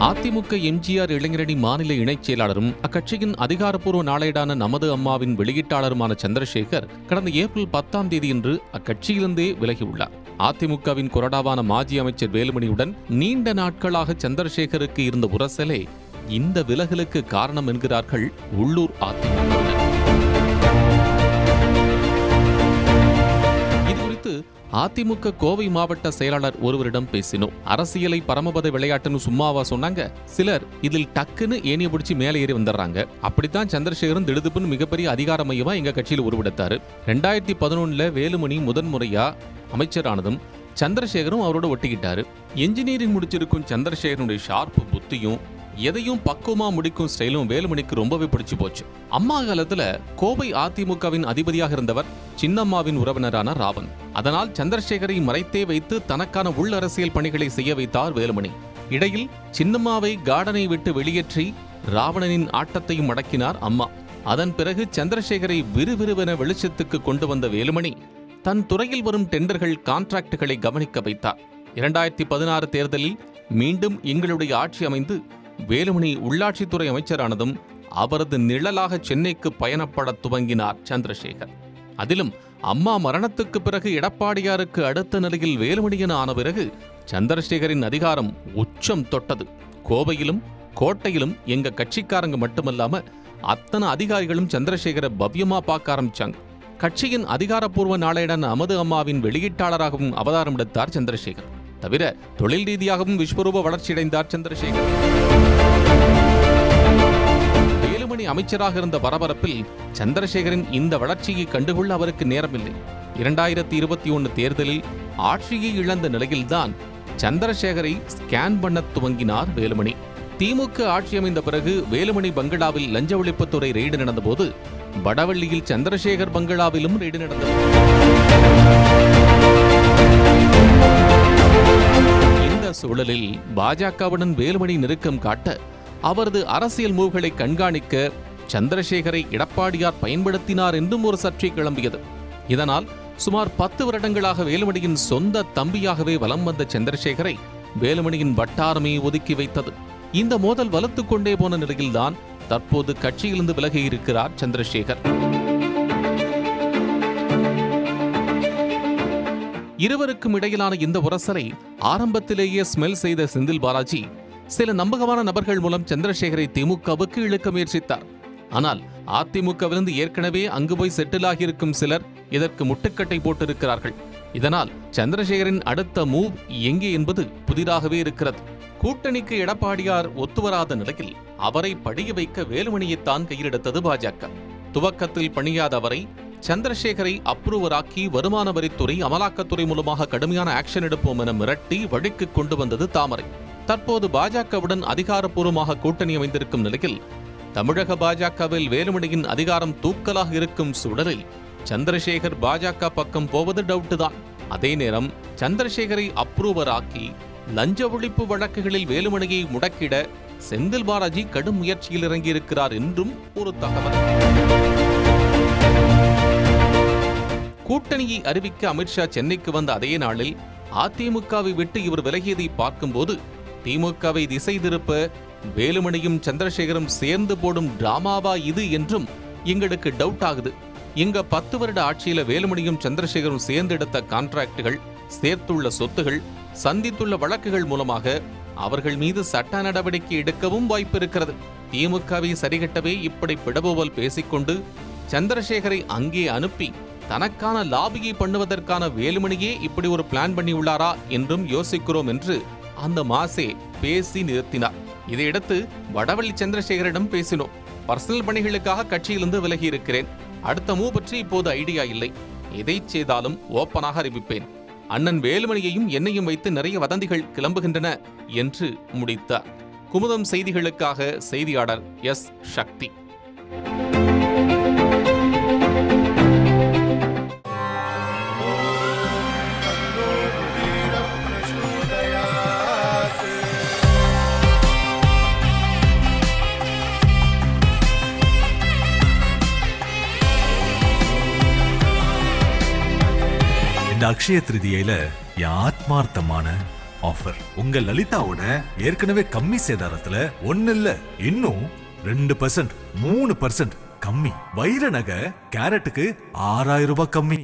அதிமுக எம்ஜிஆர் இளைஞரணி மாநில இணைச் செயலாளரும் அக்கட்சியின் அதிகாரப்பூர்வ நாளேடான நமது அம்மாவின் வெளியீட்டாளருமான சந்திரசேகர் கடந்த ஏப்ரல் 10ஆம் தேதியன்று அக்கட்சியிலிருந்தே விலகியுள்ளார். அதிமுகவின் கொறடாவான மாஜி அமைச்சர் வேலுமணியுடன் நீண்ட நாட்களாக சந்திரசேகருக்கு இருந்த உரசலே இந்த விலகலுக்கு காரணம் என்கிறார்கள் உள்ளூர் அதிமுகவினர். அதிமுக கோவை மாவட்ட செயலாளர் ஒருவரிடம் பேசினோம். அரசியலை பரமபத விளையாட்டுன்னு சும்மாவா சொன்னாங்க? சிலர் இதில் டக்குன்னு ஏனிய பிடிச்சி மேலே ஏறி வந்துடுறாங்க. அப்படித்தான் சந்திரசேகரன் திடுதுப்புன்னு மிகப்பெரிய அதிகார மையமா எங்க கட்சியில் உருவெடுத்தாரு. 2011 வேலுமணி முதன்முறையா அமைச்சரானதும் சந்திரசேகரும் அவரோட ஒட்டிக்கிட்டாரு. என்ஜினியரிங் முடிச்சிருக்கும் சந்திரசேகரனுடைய ஷார்ப்பு புத்தியும் எதையும் பக்குவமா முடிக்கும் ஸ்டைலும் வேலுமணிக்கு ரொம்பவே பிடிச்சு போச்சு. அம்மா காலத்துல கோவை அதிமுகவின் அதிபதியாக இருந்தவர் சின்னம்மாவின் உறவினரான ராவன். அதனால் சந்திரசேகரை மறைத்தே வைத்து தனக்கான உள் அரசியல் பணிகளை செய்ய வைத்தார் வேலுமணி. இடையில் சின்னம்மாவை கார்டனை விட்டு வெளியேற்றி ராவணனின் ஆட்டத்தையும் அடக்கினார் அம்மா. அதன் பிறகு சந்திரசேகரை விறுவிறுவென வெளிச்சத்துக்கு கொண்டு வந்த வேலுமணி தன் துறையில் வரும் டெண்டர்கள் கான்ட்ராக்டுகளை கவனிக்க வைத்தார். 2016 தேர்தலில் மீண்டும் எங்களுடைய ஆட்சி அமைந்து வேலுமணி உள்ளாட்சித்துறை அமைச்சரானதும் அவரது நிழலாக சென்னைக்கு பயணப்பட துவங்கினார் சந்திரசேகர். அதிலும் அம்மா மரணத்துக்கு பிறகு எடப்பாடியாருக்கு அடுத்த நிலையில் வேலுமணி என ஆன பிறகு சந்திரசேகரின் அதிகாரம் உச்சம் தொட்டது. கோவையிலும் கோட்டையிலும் எங்க கட்சிக்காரங்க மட்டுமல்லாம அத்தனை அதிகாரிகளும் சந்திரசேகரை பவ்யமா பார்க்க ஆரம்பிச்சாங்க. கட்சியின் அதிகாரப்பூர்வ நாளேடான நமது அம்மாவின் வெளியீட்டாளராகவும் அவதாரம் எடுத்தார் சந்திரசேகர். தவிர தொழில் ரீதியாகவும் விஸ்வரூப வளர்ச்சியடைந்தார் சந்திரசேகர். வேலுமணி அமைச்சராக இருந்த பரபரப்பில் சந்திரசேகரின் இந்த வளர்ச்சியை கண்டுகொள்ள அவருக்கு நேரமில்லை. 2021 தேர்தலில் ஆட்சியை இழந்த நிலையில்தான் சந்திரசேகரை ஸ்கேன் பண்ண துவங்கினார் வேலுமணி. திமுக ஆட்சி அமைந்த பிறகு வேலுமணி பங்களாவில் லஞ்ச ஒழிப்புத்துறை ரெய்டு நடந்தபோது வடவள்ளியில் சந்திரசேகர் பங்களாவிலும் ரெய்டு நடந்தது. இந்த சூழலில் பாஜகவுடன் வேலுமணி நெருக்கம் காட்ட அவரது அரசியல் மூவ்களை கண்காணிக்க சந்திரசேகரை எடப்பாடியார் பயன்படுத்தினார் என்றும் ஒரு சர்ச்சை கிளம்பியது. இதனால் சுமார் 10 வருடங்களாக வேலுமணியின் சொந்த தம்பியாகவே வலம் வந்த சந்திரசேகரை வேலுமணியின் வட்டாரமே ஒதுக்கி வைத்தது. இந்த மோதல் வலுத்துக் கொண்டே போன நிலையில்தான் தற்போது கட்சியிலிருந்து விலகியிருக்கிறார் சந்திரசேகர். இருவருக்கும் இடையிலான இந்த உரசலை ஆரம்பத்திலேயே ஸ்மெல் செய்த செந்தில் பாலாஜி சில நம்பகமான நபர்கள் மூலம் சந்திரசேகரை திமுகவுக்கு இழுக்க முயற்சித்தார். ஆனால் அதிமுகவிலிருந்து ஏற்கனவே அங்கு போய் செட்டில் ஆகியிருக்கும் சிலர் இதற்கு முட்டுக்கட்டை போட்டிருக்கிறார்கள். இதனால் சந்திரசேகரின் அடுத்த மூவ் எங்கே என்பது புதிதாகவே இருக்கிறது. கூட்டணிக்கு எடப்பாடியார் ஒத்துவராத நிலையில் அவரை படிய வைக்க வேலுமணியைத்தான் கையிலெடுத்தது பாஜக. துவக்கத்தில் பணியாத அவரை சந்திரசேகரை அப்ரூவராக்கி வருமான வரித்துறை அமலாக்கத்துறை மூலமாக கடுமையான ஆக்ஷன் எடுப்போம் என மிரட்டி வழிக்கு கொண்டு வந்தது தாமரை. தற்போது பாஜகவுடன் அதிகாரப்பூர்வமாக கூட்டணி அமைந்திருக்கும் நிலையில் தமிழக பாஜகவில் வேலுமணியின் அதிகாரம் தூக்கலாக இருக்கும் சூழலில் சந்திரசேகர் பாஜக பக்கம் போவது டவுட் தான். அதே நேரம் சந்திரசேகரை அப்ரூவராக்கி லஞ்ச ஒழிப்பு வழக்குகளில் வேலுமணியை முடக்கிட செந்தில் பாலாஜி கடும் முயற்சியில் இறங்கியிருக்கிறார் என்றும் ஒரு தகவல். கூட்டணியை அறிவிக்க அமித்ஷா சென்னைக்கு வந்த அதே நாளில் அதிமுகவை விட்டு இவர் விலகியதை பார்க்கும்போது திமுகவை திசை திருப்ப வேலுமணியும் சந்திரசேகரும் சேர்ந்து போடும் டிராமாவா இது என்றும் எங்களுக்கு டவுட் ஆகுது. இங்க 10 வருட ஆட்சியில வேலுமணியும் சந்திரசேகரும் சேர்ந்து எடுத்த கான்ட்ராக்டுகள், சேர்த்துள்ள சொத்துகள், சந்தித்துள்ள வழக்குகள் மூலமாக அவர்கள் மீது சட்ட நடவடிக்கை எடுக்கவும் வாய்ப்பு இருக்கிறது. திமுகவை சரிகட்டவே இப்படி பிடபோவல் பேசிக்கொண்டு சந்திரசேகரை அங்கே அனுப்பி தனக்கான லாபியை பண்ணுவதற்கான வேலுமணியே இப்படி ஒரு பிளான் பண்ணியுள்ளாரா என்றும் யோசிக்கிறோம் என்று அந்த மாசே பேசி நிறுத்தினார். இதையடுத்து வடவள்ளி சந்திரசேகரிடம் பேசினோம். பர்சனல் பணிகளுக்காக கட்சியிலிருந்து விலகி இருக்கிறேன். அடுத்த மூவ் பற்றி இப்போது ஐடியா இல்லை. எதை செய்தாலும் ஓப்பனாக அறிவிப்பேன். அண்ணன் வேலுமணியையும் என்னையும் வைத்து நிறைய வதந்திகள் கிளம்புகின்றன என்று முடித்தார். குமுதம் செய்திகளுக்காக செய்தியாளர் எஸ். சக்தி. இந்த அக்ஷய திருதியில என் ஆத்மார்த்தமான ஆஃபர் உங்க லலிதாவோட ஏற்கனவே கம்மி சேதாரத்துல 1 இல்ல இன்னும் 2%, 3% கம்மி. வைர நகை கேரட்டுக்கு 6000 ரூபாய் கம்மி.